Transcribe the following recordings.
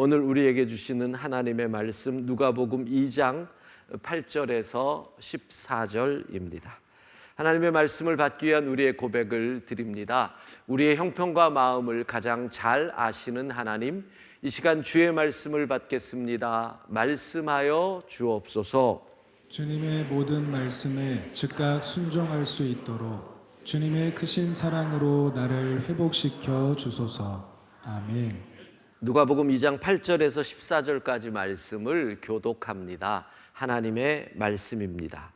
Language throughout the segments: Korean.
오늘 우리에게 주시는 하나님의 말씀 누가복음 2장 8절에서 14절입니다. 하나님의 말씀을 받기 위한 우리의 고백을 드립니다. 우리의 형편과 마음을 가장 잘 아시는 하나님, 이 시간 주의 말씀을 받겠습니다. 말씀하여 주옵소서. 주님의 모든 말씀에 즉각 순종할 수 있도록 주님의 크신 사랑으로 나를 회복시켜 주소서. 아멘. 누가복음 2장 8절에서 14절까지 말씀을 교독합니다. 하나님의 말씀입니다.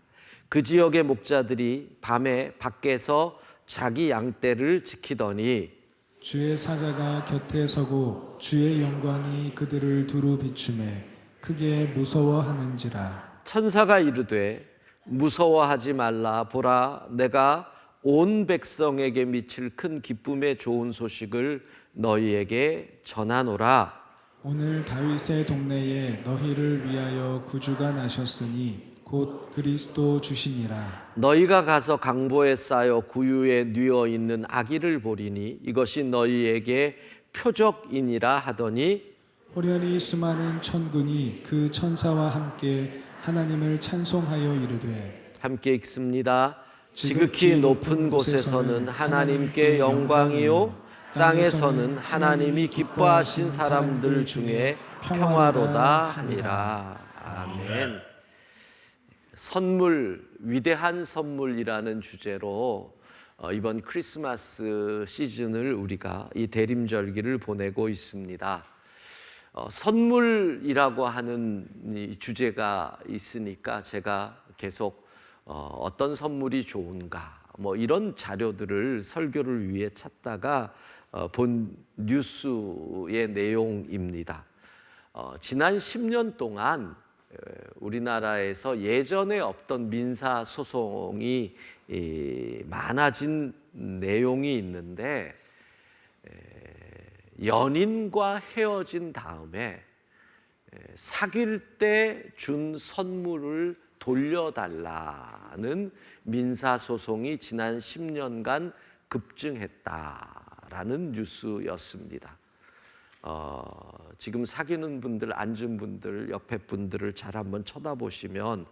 그 지역의 목자들이 밤에 밖에서 자기 양떼를 지키더니 주의 사자가 곁에 서고 주의 영광이 그들을 두루 비추매 크게 무서워하는지라. 천사가 이르되 무서워하지 말라. 보라, 내가 온 백성에게 미칠 큰 기쁨의 좋은 소식을 너희에게 전하노라. 오늘 다윗의 동네에 너희를 위하여 구주가 나셨으니 곧 그리스도 주시니라. 너희가 가서 강보에 쌓여 구유에 뉘어 있는 아기를 보리니 이것이 너희에게 표적이니라 하더니 호련히 수많은 천군이 그 천사와 함께 하나님을 찬송하여 이르되 함께 읽습니다. 지극히 높은 곳에서는 하나님께 영광이요 땅에서는 하나님이 기뻐하신 사람들 중에 평화로다 하니라. 아멘. 선물, 위대한 선물이라는 주제로 이번 크리스마스 시즌을 우리가 이 대림절기를 보내고 있습니다. 선물이라고 하는 이 주제가 있으니까 제가 계속 어떤 선물이 좋은가 이런 자료들을 설교를 위해 찾다가 본 뉴스의 내용입니다. 지난 10년 동안 우리나라에서 예전에 없던 민사 소송이 많아진 내용이 있는데, 연인과 헤어진 다음에 사귈 때 준 선물을 돌려달라는 민사소송이 지난 10년간 급증했다라는 뉴스였습니다. 지금 사귀는 분들, 앉은 분들, 옆에 분들을 잘 한번 쳐다보시면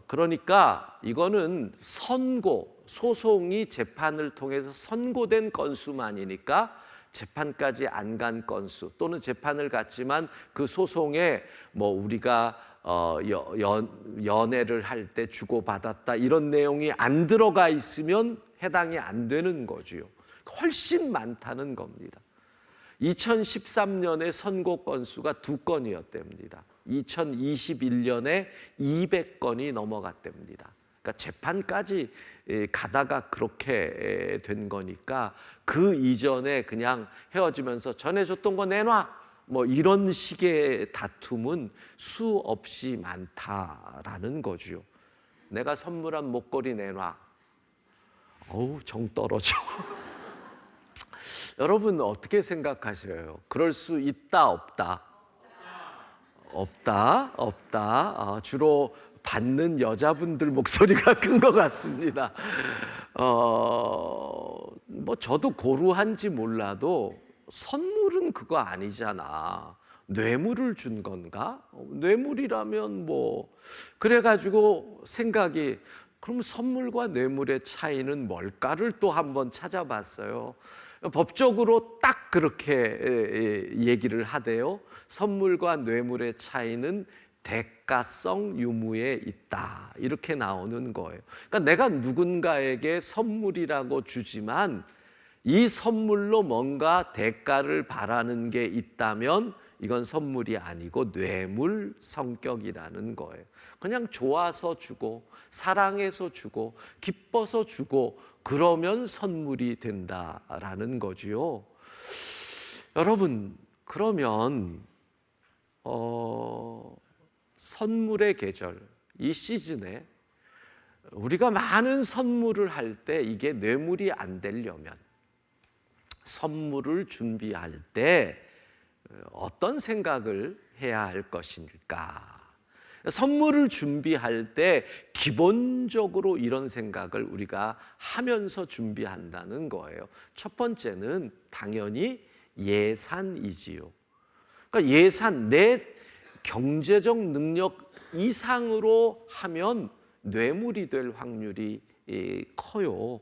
그러니까 이거는 선고, 소송이 재판을 통해서 선고된 건수만이니까 재판까지 안 간 건수, 또는 재판을 갔지만 그 소송에 우리가 연애를 할 때 주고받았다 이런 내용이 안 들어가 있으면 해당이 안 되는 거지요. 훨씬 많다는 겁니다. 2013년에 선고 건수가 2건이었답니다. 2021년에 200건이 넘어갔답니다. 그러니까 재판까지 가다가 그렇게 된 거니까 그 이전에 그냥 헤어지면서 전해줬던 거 내놔 이런 식의 다툼은 수없이 많다라는 거죠. 내가 선물한 목걸이 내놔. 어우, 정 떨어져. 여러분 어떻게 생각하세요? 그럴 수 있다, 없다? 없다. 주로 받는 여자분들 목소리가 큰 것 같습니다. 저도 고루한지 몰라도 선물은 그거 아니잖아. 뇌물을 준 건가? 뇌물이라면 그래가지고 생각이, 그럼 선물과 뇌물의 차이는 뭘까를 또 한번 찾아봤어요. 법적으로 딱 그렇게 얘기를 하대요. 선물과 뇌물의 차이는 대가성 유무에 있다, 이렇게 나오는 거예요. 그러니까 내가 누군가에게 선물이라고 주지만 이 선물로 뭔가 대가를 바라는 게 있다면 이건 선물이 아니고 뇌물 성격이라는 거예요. 그냥 좋아서 주고 사랑해서 주고 기뻐서 주고 그러면 선물이 된다라는 거지요. 여러분, 그러면 선물의 계절, 이 시즌에 우리가 많은 선물을 할 때 이게 뇌물이 안 되려면 선물을 준비할 때 어떤 생각을 해야 할 것일까? 선물을 준비할 때 기본적으로 이런 생각을 우리가 하면서 준비한다는 거예요. 첫 번째는 당연히 예산이지요. 그러니까 예산, 내 경제적 능력 이상으로 하면 뇌물이 될 확률이 커요.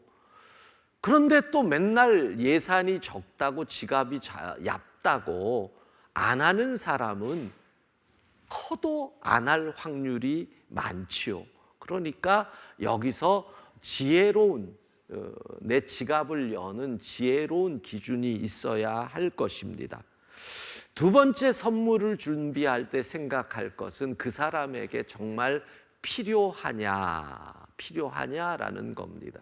그런데 또 맨날 예산이 적다고 지갑이 얕다고 안 하는 사람은 커도 안 할 확률이 많지요. 그러니까 여기서 지혜로운, 내 지갑을 여는 지혜로운 기준이 있어야 할 것입니다. 두 번째 선물을 준비할 때 생각할 것은 그 사람에게 정말 필요하냐라는 겁니다.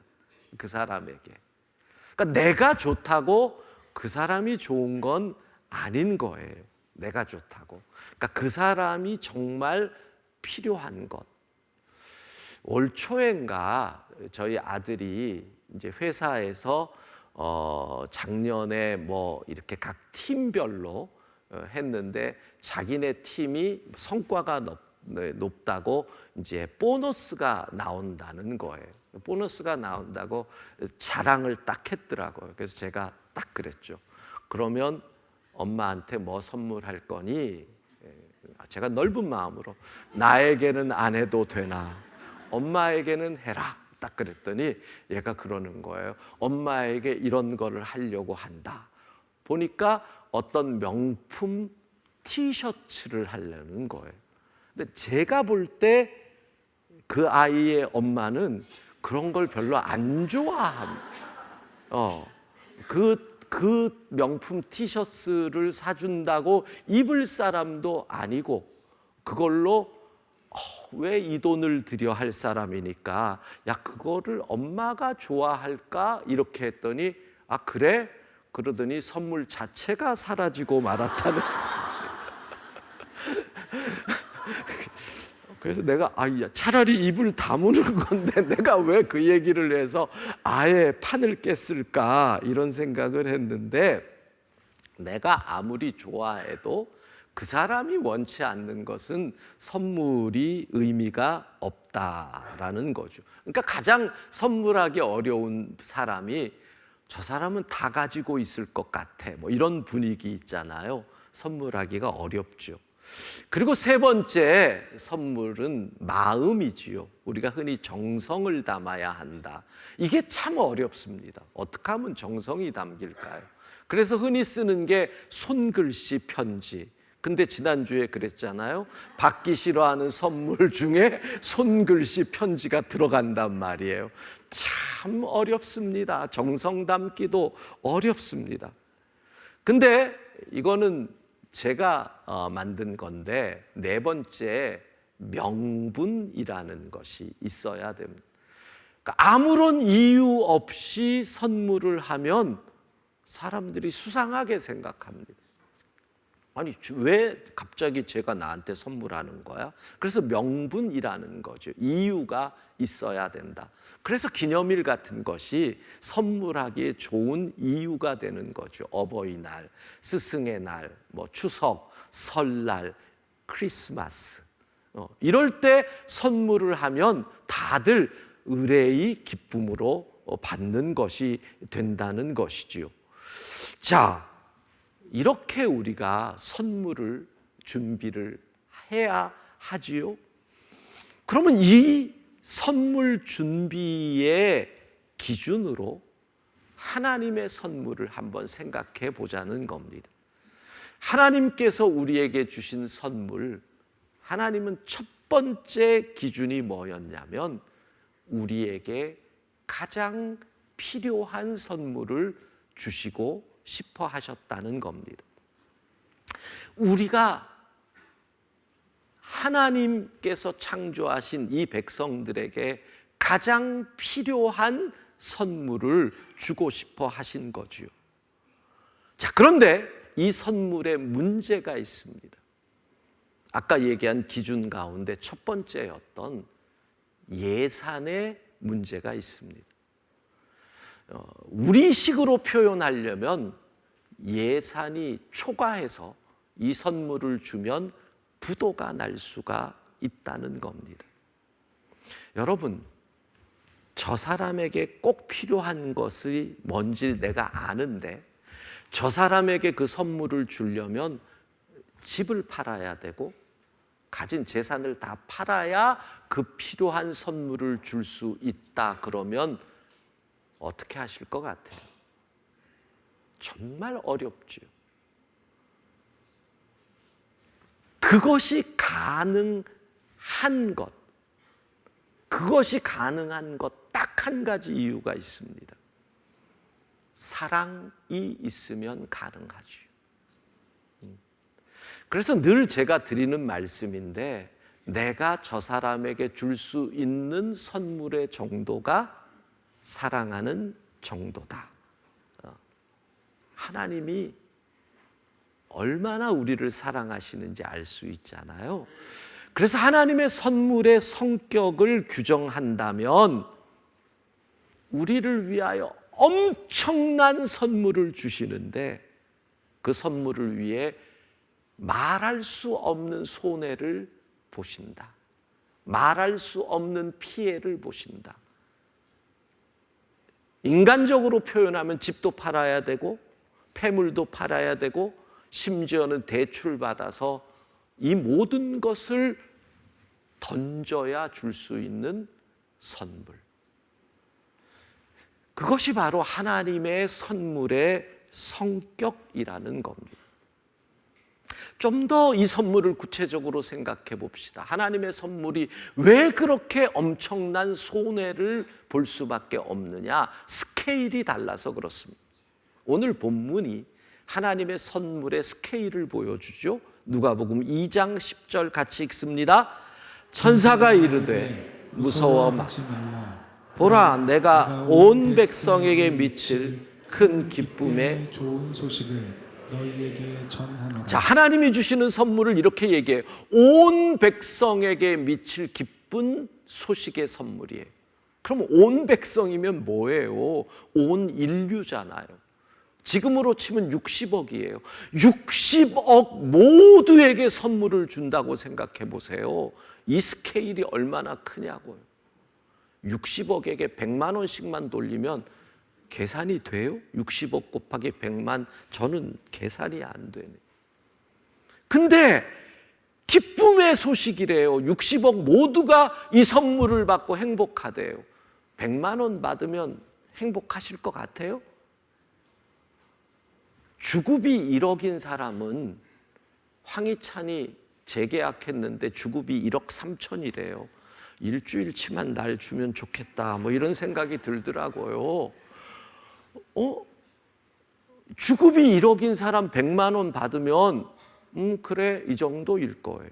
그 사람에게. 그러니까 내가 좋다고 그 사람이 좋은 건 아닌 거예요. 내가 좋다고. 그러니까 그 사람이 정말 필요한 것. 올 초인가 저희 아들이 이제 회사에서 작년에 뭐 이렇게 각 팀별로 했는데 자기네 팀이 성과가 높다고 이제 보너스가 나온다는 거예요. 보너스가 나온다고 자랑을 딱 했더라고요. 그래서 제가 딱 그랬죠. 그러면 엄마한테 뭐 선물할 거니? 제가 넓은 마음으로 나에게는 안 해도 되나? 엄마에게는 해라. 딱 그랬더니 얘가 그러는 거예요. 엄마에게 이런 거를 하려고 한다. 보니까 어떤 명품 티셔츠를 하려는 거예요. 근데 제가 볼 때 그 아이의 엄마는 그런 걸 별로 안 좋아합니다. 그 명품 티셔츠를 사준다고 입을 사람도 아니고 그걸로 왜 이 돈을 들여 할 사람이니까 야 그거를 엄마가 좋아할까 이렇게 했더니 아 그래? 그러더니 선물 자체가 사라지고 말았다는. 그래서 내가 차라리 입을 다무는 건데 내가 왜 그 얘기를 해서 아예 판을 깼을까 이런 생각을 했는데 내가 아무리 좋아해도 그 사람이 원치 않는 것은 선물이 의미가 없다라는 거죠. 그러니까 가장 선물하기 어려운 사람이 저 사람은 다 가지고 있을 것 같아. 뭐 이런 분위기 있잖아요. 선물하기가 어렵죠. 그리고 세 번째 선물은 마음이지요. 우리가 흔히 정성을 담아야 한다. 이게 참 어렵습니다. 어떻게 하면 정성이 담길까요? 그래서 흔히 쓰는 게 손글씨 편지. 근데 지난주에 그랬잖아요. 받기 싫어하는 선물 중에 손글씨 편지가 들어간단 말이에요. 참 어렵습니다. 정성 담기도 어렵습니다. 근데 이거는 제가 만든 건데 네 번째 명분이라는 것이 있어야 됩니다. 그러니까 아무런 이유 없이 선물을 하면 사람들이 수상하게 생각합니다. 아니 왜 갑자기 제가 나한테 선물하는 거야? 그래서 명분이라는 거죠. 이유가 있어야 된다. 그래서 기념일 같은 것이 선물하기에 좋은 이유가 되는 거죠. 어버이날, 스승의 날, 뭐 추석, 설날, 크리스마스 이럴 때 선물을 하면 다들 의뢰의 기쁨으로 받는 것이 된다는 것이지요. 자, 이렇게 우리가 선물을 준비를 해야 하지요. 그러면 이 선물 준비의 기준으로 하나님의 선물을 한번 생각해 보자는 겁니다. 하나님께서 우리에게 주신 선물, 하나님은 첫 번째 기준이 뭐였냐면 우리에게 가장 필요한 선물을 주시고 싶어 하셨다는 겁니다. 우리가 하나님께서 창조하신 이 백성들에게 가장 필요한 선물을 주고 싶어 하신 거지요. 자, 그런데 이 선물에 문제가 있습니다. 아까 얘기한 기준 가운데 첫 번째였던 예산의 문제가 있습니다. 우리식으로 표현하려면 예산이 초과해서 이 선물을 주면 부도가 날 수가 있다는 겁니다. 여러분, 저 사람에게 꼭 필요한 것이 뭔지 내가 아는데 저 사람에게 그 선물을 주려면 집을 팔아야 되고 가진 재산을 다 팔아야 그 필요한 선물을 줄 수 있다. 그러면 어떻게 하실 것 같아요? 정말 어렵죠. 그것이 가능한 것, 그것이 가능한 것 딱 한 가지 이유가 있습니다. 사랑이 있으면 가능하죠. 그래서 늘 제가 드리는 말씀인데, 내가 저 사람에게 줄 수 있는 선물의 정도가 사랑하는 정도다. 하나님이 얼마나 우리를 사랑하시는지 알 수 있잖아요. 그래서 하나님의 선물의 성격을 규정한다면 우리를 위하여 엄청난 선물을 주시는데, 그 선물을 위해 말할 수 없는 손해를 보신다. 말할 수 없는 피해를 보신다. 인간적으로 표현하면 집도 팔아야 되고 폐물도 팔아야 되고 심지어는 대출받아서 이 모든 것을 던져야 줄 수 있는 선물. 그것이 바로 하나님의 선물의 성격이라는 겁니다. 좀 더 이 선물을 구체적으로 생각해 봅시다. 하나님의 선물이 왜 그렇게 엄청난 손해를 볼 수밖에 없느냐? 스케일이 달라서 그렇습니다. 오늘 본문이 하나님의 선물의 스케일을 보여주죠. 누가복음 2장 10절 같이 읽습니다. 천사가 이르되 무서워 말라. 보라, 내가 온 백성에게 미칠 큰 기쁨의 좋은 소식을 너희에게 전하노라. 자, 하나님이 주시는 선물을 이렇게 얘기해요. 온 백성에게 미칠 기쁜 소식의 선물이에요. 그럼 온 백성이면 뭐예요? 온 인류잖아요. 지금으로 치면 60억이에요. 60억 모두에게 선물을 준다고 생각해 보세요. 이 스케일이 얼마나 크냐고요. 60억에게 100만 원씩만 돌리면 계산이 돼요? 60억 곱하기 100만, 저는 계산이 안 되네. 근데 기쁨의 소식이래요. 60억 모두가 이 선물을 받고 행복하대요. 100만 원 받으면 행복하실 것 같아요? 주급이 1억인 사람은, 황희찬이 재계약했는데 주급이 1억 3천이래요. 일주일치만 날 주면 좋겠다, 뭐 이런 생각이 들더라고요. 주급이 1억인 사람 100만 원 받으면 그래, 이 정도일 거예요.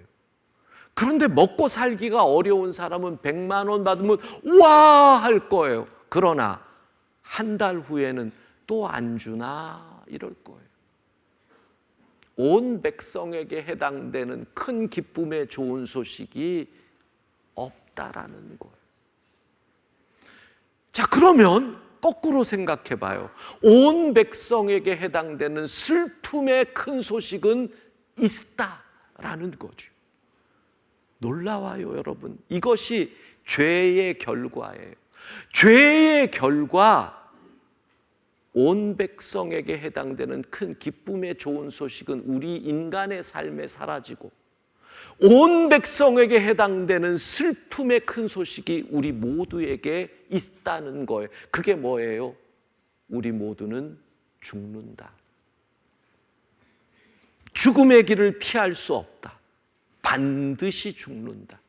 그런데 먹고 살기가 어려운 사람은 100만 원 받으면 와 할 거예요. 그러나 한 달 후에는 또 안 주나 이럴 거예요. 온 백성에게 해당되는 큰 기쁨의 좋은 소식이 없다라는 거예요. 자, 그러면 거꾸로 생각해 봐요. 온 백성에게 해당되는 슬픔의 큰 소식은 있다라는 거죠. 놀라워요, 여러분. 이것이 죄의 결과예요. 죄의 결과, 온 백성에게 해당되는 큰 기쁨의 좋은 소식은 우리 인간의 삶에 사라지고, 온 백성에게 해당되는 슬픔의 큰 소식이 우리 모두에게 있다는 거예요. 그게 뭐예요? 우리 모두는 죽는다. 죽음의 길을 피할 수 없다. 반드시 죽는다.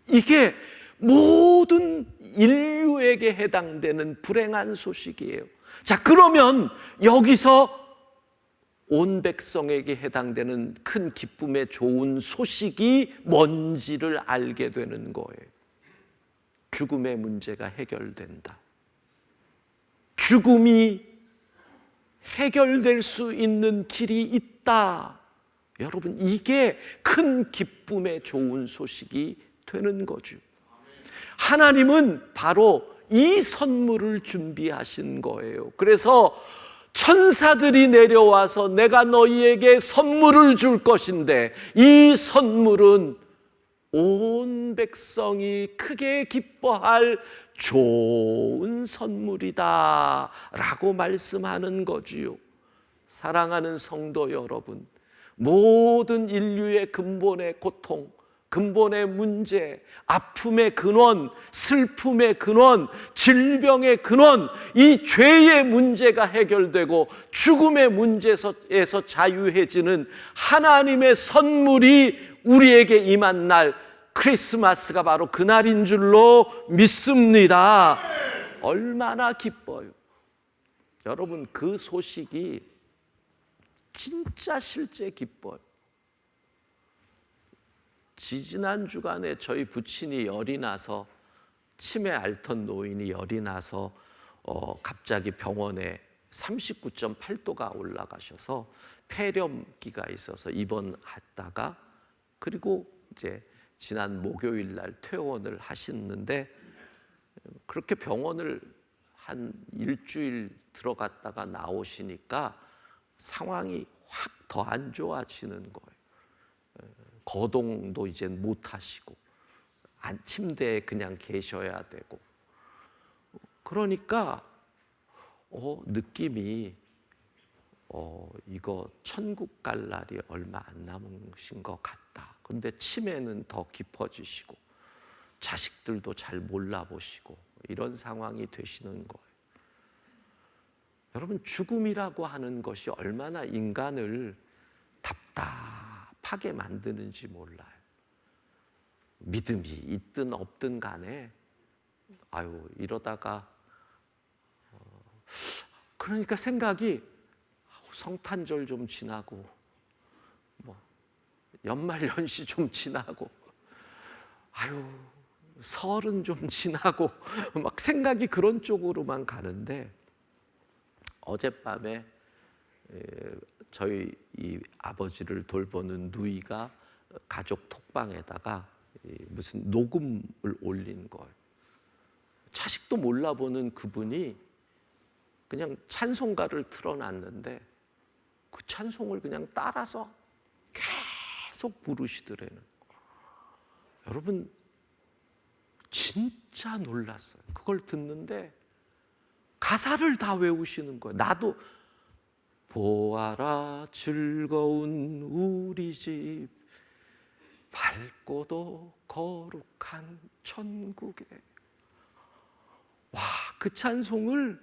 이게 모든 인류에게 해당되는 불행한 소식이에요. 자, 그러면 여기서 온 백성에게 해당되는 큰 기쁨의 좋은 소식이 뭔지를 알게 되는 거예요. 죽음의 문제가 해결된다. 죽음이 해결될 수 있는 길이 있다. 여러분, 이게 큰 기쁨의 좋은 소식이 되는 거죠. 하나님은 바로 이 선물을 준비하신 거예요. 그래서 천사들이 내려와서 내가 너희에게 선물을 줄 것인데, 이 선물은 온 백성이 크게 기뻐할 좋은 선물이다 라고 말씀하는 거지요. 사랑하는 성도 여러분, 모든 인류의 근본의 고통, 근본의 문제, 아픔의 근원, 슬픔의 근원, 질병의 근원, 이 죄의 문제가 해결되고 죽음의 문제에서 자유해지는 하나님의 선물이 우리에게 임한 날, 크리스마스가 바로 그날인 줄로 믿습니다. 얼마나 기뻐요. 여러분, 그 소식이 진짜 실제 기뻐요. 지지난 주간에 저희 부친이 열이 나서, 치매 앓던 노인이 열이 나서 갑자기 병원에 39.8도가 올라가셔서 폐렴기가 있어서 입원했다가, 그리고 이제 지난 목요일 날 퇴원을 하셨는데, 그렇게 병원을 한 일주일 들어갔다가 나오시니까 상황이 확 더 안 좋아지는 거예요. 거동도 이제 못 하시고 침대에 그냥 계셔야 되고, 그러니까 느낌이 이거 천국 갈 날이 얼마 안 남으신 것 같다. 근데 치매는 더 깊어지시고 자식들도 잘 몰라보시고 이런 상황이 되시는 거예요. 여러분, 죽음이라고 하는 것이 얼마나 인간을 답답하게 만드는지 몰라요. 믿음이 있든 없든 간에 이러다가 그러니까 생각이 성탄절 좀 지나고 연말 연시 좀 지나고 설은 좀 지나고 막 생각이 그런 쪽으로만 가는데, 어젯밤에 저희 이 아버지를 돌보는 누이가 가족 톡방에다가 무슨 녹음을 올린 거예요. 자식도 몰라보는 그분이 그냥 찬송가를 틀어놨는데 그 찬송을 그냥 따라서 계속 부르시더래요. 여러분, 진짜 놀랐어요. 그걸 듣는데 가사를 다 외우시는 거예요. 나도 보아라 즐거운 우리 집, 밝고도 거룩한 천국에. 그 찬송을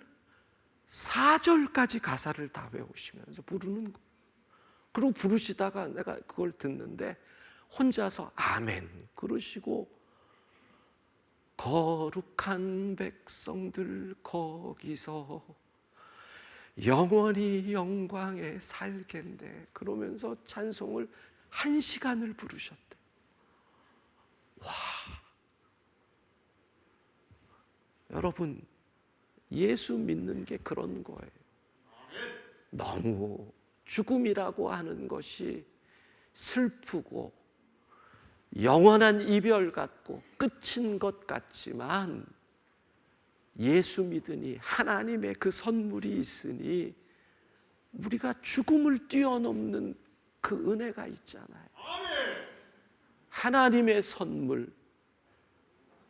4절까지 가사를 다 외우시면서 부르는 거예요. 그리고 부르시다가 내가 그걸 듣는데 혼자서 아멘 그러시고, 거룩한 백성들 거기서 영원히 영광에 살겠네 그러면서 찬송을 1시간을 부르셨대. 여러분, 예수 믿는 게 그런 거예요. 너무 죽음이라고 하는 것이 슬프고 영원한 이별 같고 끝인 것 같지만, 예수 믿으니 하나님의 그 선물이 있으니 우리가 죽음을 뛰어넘는 그 은혜가 있잖아요. 하나님의 선물,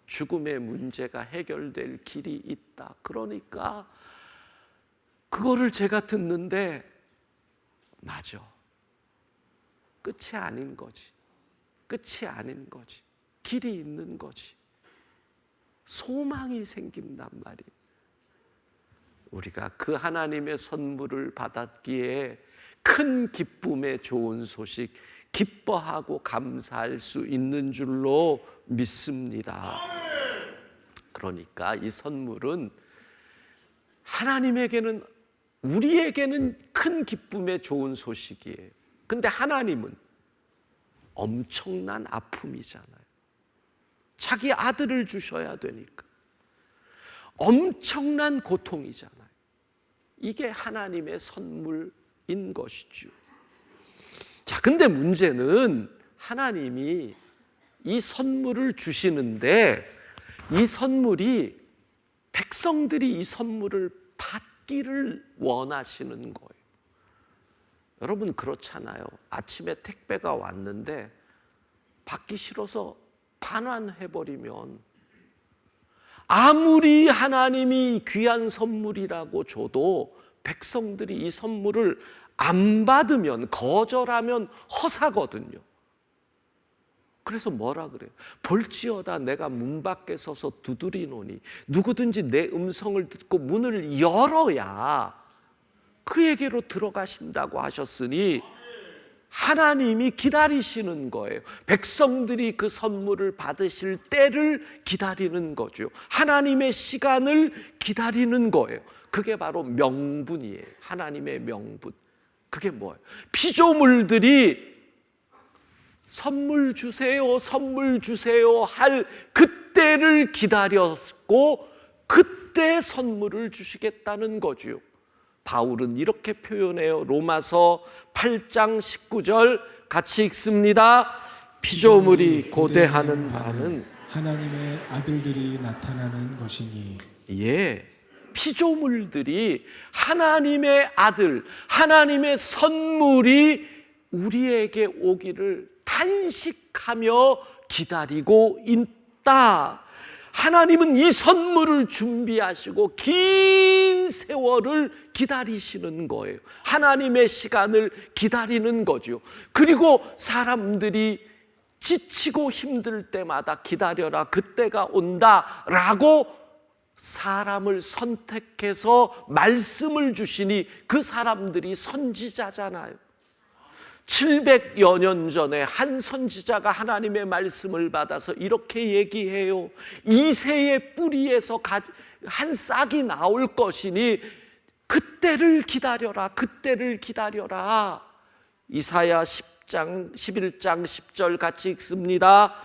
죽음의 문제가 해결될 길이 있다. 그러니까 그거를 제가 듣는데 맞아, 끝이 아닌 거지. 끝이 아닌 거지. 길이 있는 거지. 소망이 생긴단 말이에요. 우리가 그 하나님의 선물을 받았기에 큰 기쁨의 좋은 소식, 기뻐하고 감사할 수 있는 줄로 믿습니다. 그러니까 이 선물은 하나님에게는, 우리에게는 큰 기쁨의 좋은 소식이에요. 근데 하나님은 엄청난 아픔이잖아요. 자기 아들을 주셔야 되니까 엄청난 고통이잖아요. 이게 하나님의 선물인 것이죠. 자, 근데 문제는 하나님이 이 선물을 주시는데 이 선물이, 백성들이 이 선물을 받기를 원하시는 거예요. 여러분, 그렇잖아요. 아침에 택배가 왔는데 받기 싫어서 반환해버리면 아무리 하나님이 귀한 선물이라고 줘도 백성들이 이 선물을 안 받으면, 거절하면 허사거든요. 그래서 뭐라 그래요? 볼지어다 내가 문 밖에 서서 두드리노니 누구든지 내 음성을 듣고 문을 열어야 그에게로 들어가신다고 하셨으니 하나님이 기다리시는 거예요. 백성들이 그 선물을 받으실 때를 기다리는 거죠. 하나님의 시간을 기다리는 거예요. 그게 바로 명분이에요. 하나님의 명분. 그게 뭐예요? 피조물들이 선물 주세요, 선물 주세요 할 그때를 기다렸고 그때 선물을 주시겠다는 거죠. 바울은 이렇게 표현해요. 로마서 8장 19절 같이 읽습니다. 피조물이 고대하는 바는 하나님의 아들들이 나타나는 것이니. 예, 피조물들이 하나님의 아들, 하나님의 선물이 우리에게 오기를 탄식하며 기다리고 있다. 하나님은 이 선물을 준비하시고 긴 세월을 기다리시는 거예요. 하나님의 시간을 기다리는 거죠. 그리고 사람들이 지치고 힘들 때마다 기다려라, 그때가 온다라고 사람을 선택해서 말씀을 주시니 그 사람들이 선지자잖아요. 700여 년 전에 한 선지자가 하나님의 말씀을 받아서 이렇게 얘기해요. 이새의 뿌리에서 한 싹이 나올 것이니 그때를 기다려라, 그때를 기다려라. 이사야 11장 10절 같이 읽습니다.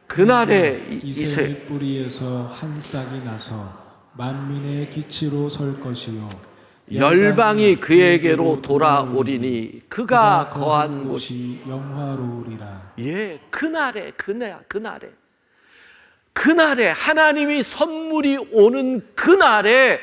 그날에 이새의 뿌리에서 한 싹이 나서 만민의 기치로 설 것이요 열방이 그에게로 돌아오리니 그가 거한 곳이 영화로우리라. 예, 그날에 하나님이 선물이 오는 그날에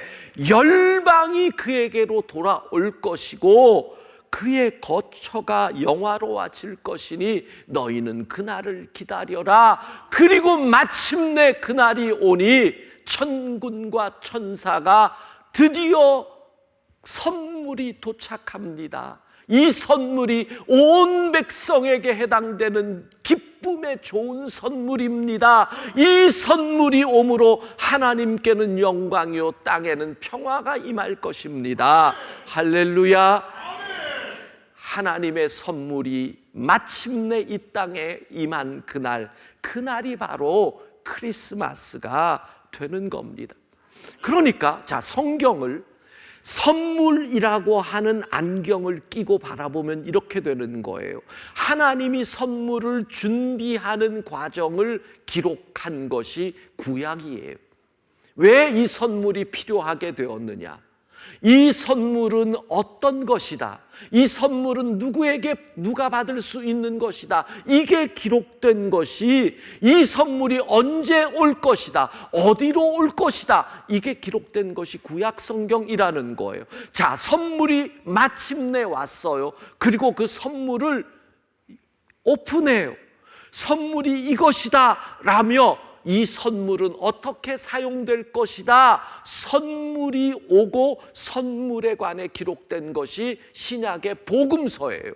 열방이 그에게로 돌아올 것이고 그의 거처가 영화로워질 것이니 너희는 그날을 기다려라. 그리고 마침내 그날이 오니 천군과 천사가 드디어 선물이 도착합니다. 이 선물이 온 백성에게 해당되는 기쁨의 좋은 선물입니다. 이 선물이 오므로 하나님께는 영광이요 땅에는 평화가 임할 것입니다. 할렐루야. 하나님의 선물이 마침내 이 땅에 임한 그날이 바로 크리스마스가 되는 겁니다. 그러니까 자, 성경을 선물이라고 하는 안경을 끼고 바라보면 이렇게 되는 거예요. 하나님이 선물을 준비하는 과정을 기록한 것이 구약이에요. 왜 이 선물이 필요하게 되었느냐? 이 선물은 어떤 것이다? 이 선물은 누구에게 누가 받을 수 있는 것이다? 이게 기록된 것이, 이 선물이 언제 올 것이다, 어디로 올 것이다, 이게 기록된 것이 구약 성경이라는 거예요. 자, 선물이 마침내 왔어요. 그리고 그 선물을 오픈해요. 선물이 이것이다 라며 이 선물은 어떻게 사용될 것이다, 선물이 오고 선물에 관해 기록된 것이 신약의 복음서예요.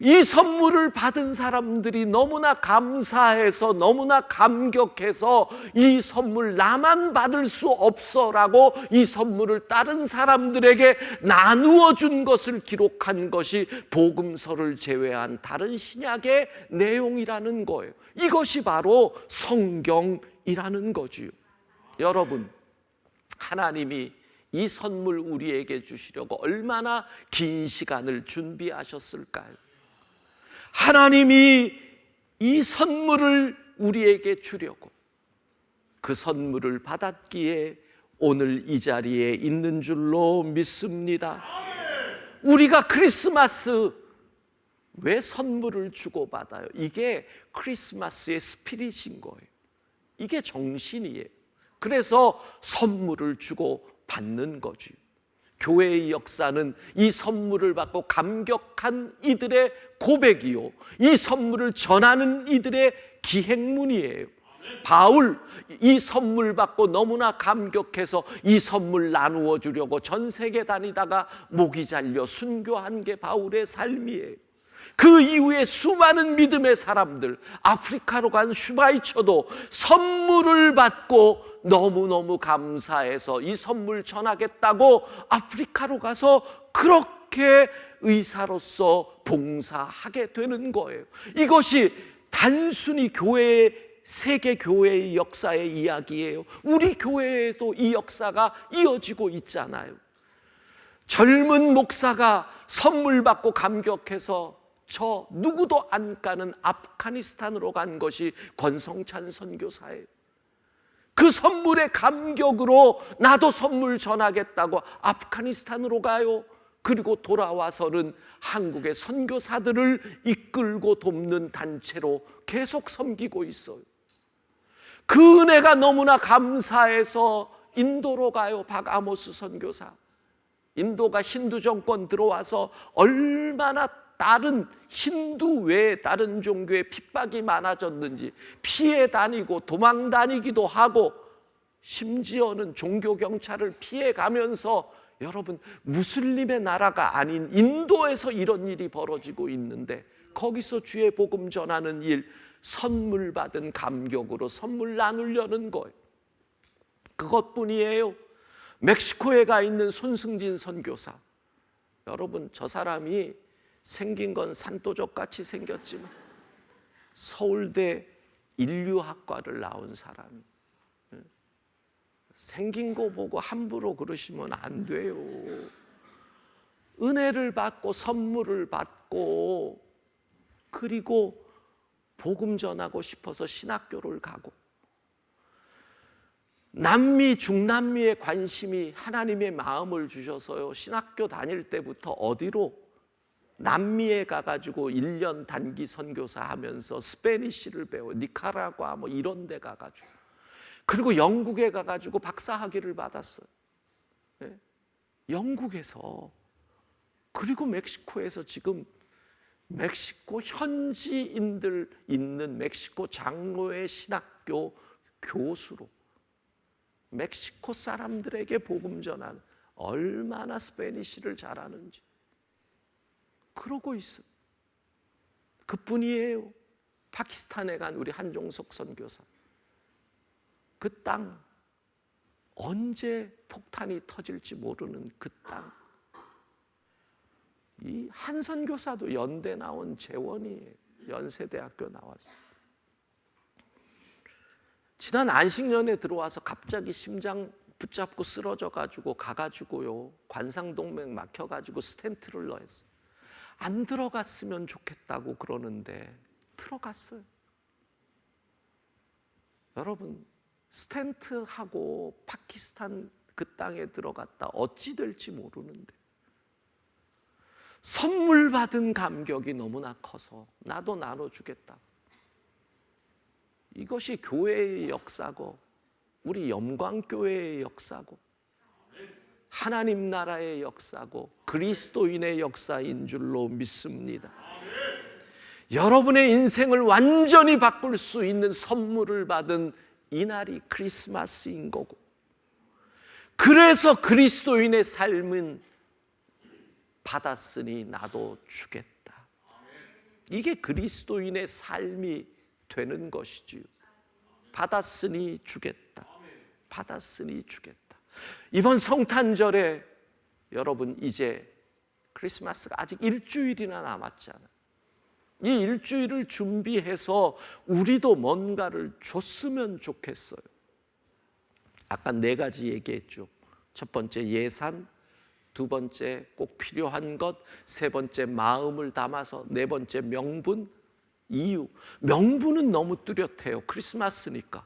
이 선물을 받은 사람들이 너무나 감사해서, 너무나 감격해서 이 선물 나만 받을 수 없어라고 이 선물을 다른 사람들에게 나누어 준 것을 기록한 것이 복음서를 제외한 다른 신약의 내용이라는 거예요. 이것이 바로 성경이라는 거지요. 여러분, 하나님이 이 선물 우리에게 주시려고 얼마나 긴 시간을 준비하셨을까요? 하나님이 이 선물을 우리에게 주려고 그 선물을 받았기에 오늘 이 자리에 있는 줄로 믿습니다. 우리가 크리스마스 왜 선물을 주고받아요? 이게 크리스마스의 스피릿인 거예요. 이게 정신이에요. 그래서 선물을 주고 받는 거죠. 교회의 역사는 이 선물을 받고 감격한 이들의 고백이요, 이 선물을 전하는 이들의 기행문이에요. 바울 이 선물 받고 너무나 감격해서 이 선물 나누어 주려고 전 세계 다니다가 목이 잘려 순교한 게 바울의 삶이에요. 그 이후에 수많은 믿음의 사람들, 아프리카로 간 슈바이처도 선물을 받고 너무너무 감사해서 이 선물 전하겠다고 아프리카로 가서 그렇게 의사로서 봉사하게 되는 거예요. 이것이 단순히 세계 교회의 역사의 이야기예요. 우리 교회에도 이 역사가 이어지고 있잖아요. 젊은 목사가 선물 받고 감격해서 저 누구도 안 가는 아프가니스탄으로 간 것이 권성찬 선교사예요. 그 선물의 감격으로 나도 선물 전하겠다고 아프가니스탄으로 가요. 그리고 돌아와서는 한국의 선교사들을 이끌고 돕는 단체로 계속 섬기고 있어요. 그 은혜가 너무나 감사해서 인도로 가요. 박아모스 선교사. 인도가 힌두 정권 들어와서 얼마나 다른 힌두 외에 다른 종교의 핍박이 많아졌는지 피해 다니고 도망 다니기도 하고 심지어는 종교 경찰을 피해 가면서 여러분 무슬림의 나라가 아닌 인도에서 이런 일이 벌어지고 있는데 거기서 주의 복음 전하는 일, 선물 받은 감격으로 선물 나누려는 거예요. 그것뿐이에요. 멕시코에 가 있는 손승진 선교사, 여러분 저 사람이 생긴 건 산도적같이 생겼지만 서울대 인류학과를 나온 사람이, 생긴 거 보고 함부로 그러시면 안 돼요. 은혜를 받고 선물을 받고 그리고 복음 전하고 싶어서 신학교를 가고, 남미 중남미에 관심이 하나님의 마음을 주셔서요, 신학교 다닐 때부터 어디로 남미에 가가지고 1년 단기 선교사 하면서 스페니쉬를 배워 니카라과 뭐 이런 데 가가지고, 그리고 영국에 가가지고 박사학위를 받았어요. 네? 영국에서. 그리고 멕시코에서 지금 멕시코 현지인들 있는 멕시코 장로의 신학교 교수로 멕시코 사람들에게 복음 전하는, 얼마나 스페니쉬를 잘하는지 그러고 있어요. 그뿐이에요. 파키스탄에 간 우리 한종석 선교사, 그 땅 언제 폭탄이 터질지 모르는 그 땅. 이 한 선교사도 연대 나온 재원이에요. 연세대학교 나와서. 지난 안식년에 들어와서 갑자기 심장 붙잡고 쓰러져 가지고 가가지고요, 관상동맥 막혀가지고 스텐트를 넣었어요. 안 들어갔으면 좋겠다고 그러는데 들어갔어요. 여러분, 스텐트하고 파키스탄 그 땅에 들어갔다 어찌 될지 모르는데 선물 받은 감격이 너무나 커서 나도 나눠주겠다. 이것이 교회의 역사고 우리 영광교회의 역사고 하나님 나라의 역사고 그리스도인의 역사인 줄로 믿습니다. 여러분의 인생을 완전히 바꿀 수 있는 선물을 받은 이날이 크리스마스인 거고, 그래서 그리스도인의 삶은 받았으니 나도 주겠다. 이게 그리스도인의 삶이 되는 것이지요. 받았으니 주겠다. 받았으니 주겠다. 이번 성탄절에 여러분 이제 크리스마스가 아직 일주일이나 남았잖아요. 이 일주일을 준비해서 우리도 뭔가를 줬으면 좋겠어요. 아까 4가지 얘기했죠. 첫 번째 예산, 두 번째 꼭 필요한 것, 세 번째 마음을 담아서, 네 번째 명분, 이유. 명분은 너무 뚜렷해요. 크리스마스니까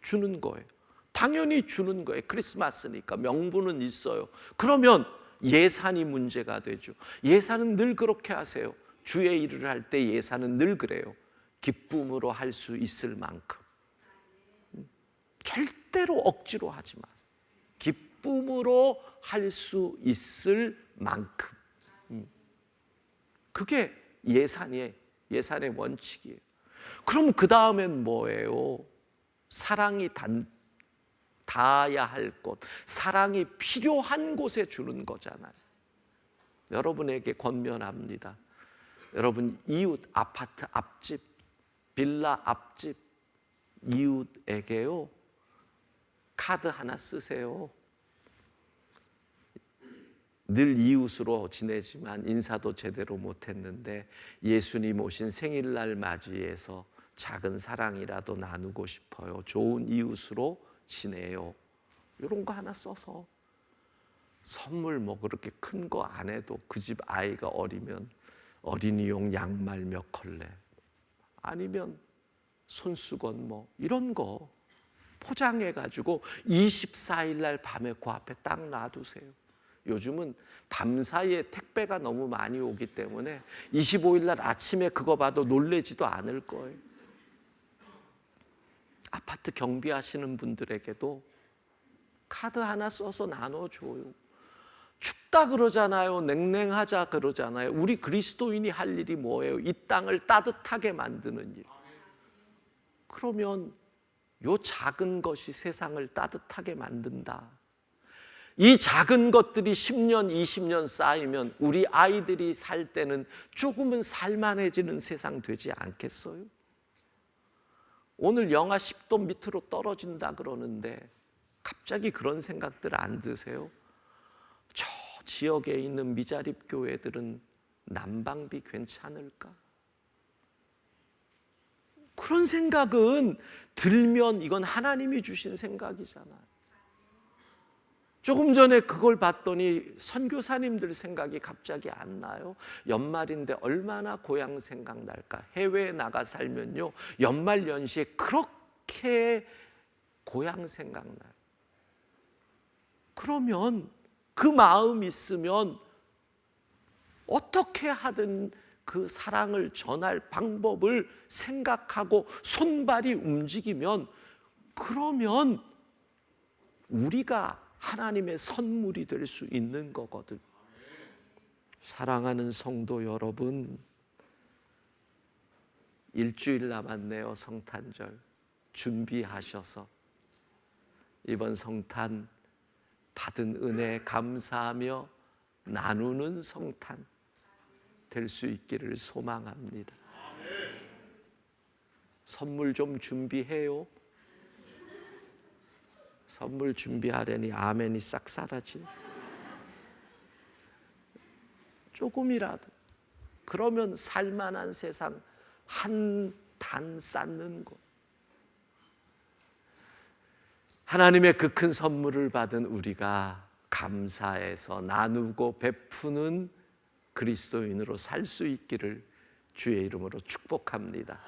주는 거예요. 당연히 주는 거예요. 크리스마스니까 명분은 있어요. 그러면 예산이 문제가 되죠. 예산은 늘 그렇게 하세요. 주의 일을 할 때 예산은 늘 그래요. 기쁨으로 할 수 있을 만큼. 절대로 억지로 하지 마세요. 기쁨으로 할 수 있을 만큼. 그게 예산의 원칙이에요. 그럼 그 다음엔 뭐예요? 사랑이 닿아야 할 곳, 사랑이 필요한 곳에 주는 거잖아요. 여러분에게 권면합니다. 여러분 이웃, 아파트 앞집, 빌라 앞집 이웃에게요, 카드 하나 쓰세요. 늘 이웃으로 지내지만 인사도 제대로 못했는데 예수님 오신 생일날 맞이해서 작은 사랑이라도 나누고 싶어요. 좋은 이웃으로 지내요. 이런 거 하나 써서 선물 뭐 그렇게 큰 거 안 해도 그 집 아이가 어리면 어린이용 양말 몇 컬레, 아니면 손수건 뭐 이런 거 포장해 가지고 24일 날 밤에 그 앞에 딱 놔두세요. 요즘은 밤 사이에 택배가 너무 많이 오기 때문에 25일 날 아침에 그거 봐도 놀래지도 않을 거예요. 아파트 경비하시는 분들에게도 카드 하나 써서 나눠줘요. 춥다 그러잖아요. 냉랭하자 그러잖아요. 우리 그리스도인이 할 일이 뭐예요? 이 땅을 따뜻하게 만드는 일. 그러면 요 작은 것이 세상을 따뜻하게 만든다. 이 작은 것들이 10년, 20년 쌓이면 우리 아이들이 살 때는 조금은 살만해지는 세상 되지 않겠어요? 오늘 영하 10도 밑으로 떨어진다 그러는데 갑자기 그런 생각들 안 드세요? 저 지역에 있는 미자립 교회들은 난방비 괜찮을까? 그런 생각은 들면 이건 하나님이 주신 생각이잖아요. 조금 전에 그걸 봤더니 선교사님들 생각이 갑자기 안 나요. 연말인데 얼마나 고향 생각날까. 해외에 나가 살면요, 연말 연시에 그렇게 고향 생각나요. 그러면 그 마음 있으면 어떻게 하든 그 사랑을 전할 방법을 생각하고 손발이 움직이면, 그러면 우리가 하나님의 선물이 될 수 있는 거거든. 사랑하는 성도 여러분, 일주일 남았네요. 성탄절 준비하셔서 이번 성탄 받은 은혜 감사하며 나누는 성탄 될 수 있기를 소망합니다. 선물 좀 준비해요. 선물 준비하려니 아멘이 싹 사라지네. 조금이라도. 그러면 살만한 세상 한 단 쌓는 것. 하나님의 그 큰 선물을 받은 우리가 감사해서 나누고 베푸는 그리스도인으로 살 수 있기를 주의 이름으로 축복합니다.